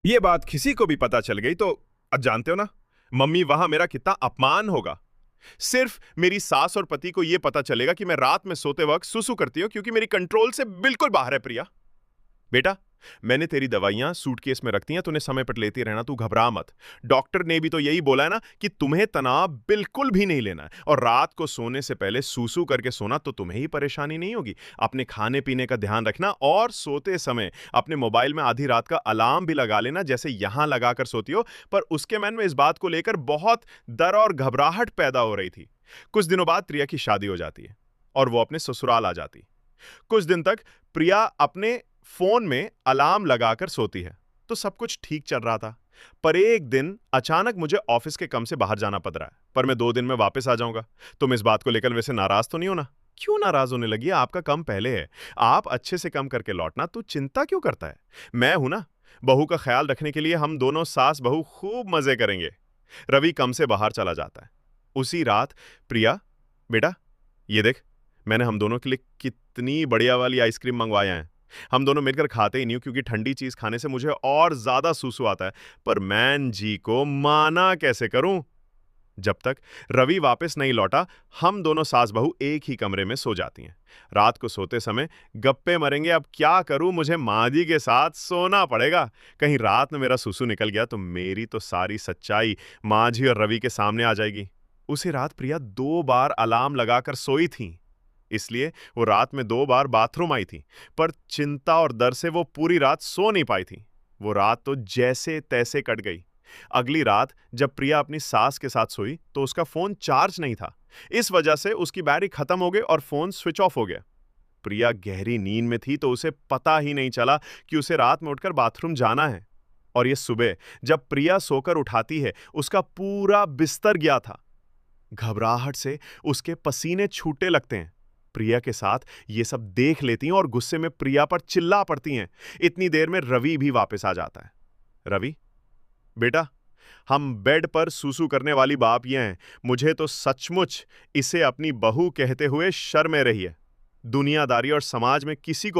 ये बात किसी को भी पता चल गई तो जानते हो ना, मम्मी वहां मेरा कितना अपमान होगा। सिर्फ मेरी सास और पति को यह पता चलेगा कि मैं रात में सोते वक्त सुसु करती हूं क्योंकि मेरी कंट्रोल से बिल्कुल बाहर है। प्रिया बेटा, मैंने तेरी दवाइयां सूटकेस में रखती हैं, तूने समय पर लेती रहना, तू घबरा मत। डॉक्टर ने भी तो यही बोला है ना कि तुम्हें तनाव बिल्कुल भी नहीं लेना है, और रात को सोने से पहले सूसू करके सोना तो तुम्हें ही परेशानी नहीं होगी। अपने खाने पीने का ध्यान रखना, और सोते समय अपने मोबाइल में आधी रात का अलार्म भी लगा लेना, जैसे यहां लगाकर सोती हो। पर उसके मन में इस बात को लेकर बहुत डर और घबराहट पैदा हो रही थी। कुछ दिनों बाद प्रिया की शादी हो जाती है और वो अपने ससुराल आ जाती। कुछ दिन तक प्रिया अपने फोन में अलार्म लगाकर सोती है, तो सब कुछ ठीक चल रहा था। पर एक दिन अचानक मुझे ऑफिस के काम से बाहर जाना पड़ रहा है, पर मैं 2 दिन में वापस आ जाऊंगा। तुम इस बात को लेकर वैसे नाराज तो नहीं हो ना? क्यों नाराज होने लगी? आपका कम पहले है, आप अच्छे से कम करके लौटना, तू चिंता क्यों करता है? मैं हूं ना। बहू का ख्याल रखने के लिए हम दोनों सास बहू खूब मजे करेंगे। रवि कम से बाहर चला जाता है। उसी रात, प्रिया बेटा, ये देख, मैंने हम दोनों के लिए कितनी बढ़िया वाली आइसक्रीम मंगवाया है। हम दोनों मिलकर खाते ही नहीं हूं क्योंकि ठंडी चीज खाने से मुझे और ज्यादा सूसू आता है, पर मैन जी को माना कैसे करूं? जब तक रवि वापस नहीं लौटा, हम दोनों सास बहू एक ही कमरे में सो जाती हैं। रात को सोते समय गप्पे मरेंगे। अब क्या करूं, मुझे माँ जी के साथ सोना पड़ेगा। कहीं रात में मेरा सुसु निकल गया तो मेरी तो सारी सच्चाई माँ जी और रवि के सामने आ जाएगी। उसी रात प्रिया 2 बार अलार्म लगाकर सोई थी, इसलिए वो रात में 2 बार बाथरूम आई थी। पर चिंता और डर से वो पूरी रात सो नहीं पाई थी। वो रात तो जैसे तैसे कट गई। अगली रात जब प्रिया अपनी सास के साथ सोई तो उसका फोन चार्ज नहीं था। इस वजह से उसकी बैटरी खत्म हो गई और फोन स्विच ऑफ हो गया। प्रिया गहरी नींद में थी तो उसे पता ही नहीं चला कि उसे रात में उठकर बाथरूम जाना है। और ये सुबह जब प्रिया सोकर उठाती है, उसका पूरा बिस्तर गया था। घबराहट से उसके पसीने छूटने लगते हैं। प्रिया के साथ ये सब देख लेती हैं और गुस्से में प्रिया पर चिल्ला पड़ती हैं। इतनी देर में रवि भी वापस आ जाता है। रवि बेटा, हम बेड पर सूसू करने वाली बाप ये हैं। मुझे तो सचमुच इसे अपनी बहू कहते हुए शर्म आ रही है। दुनियादारी और समाज में किसी को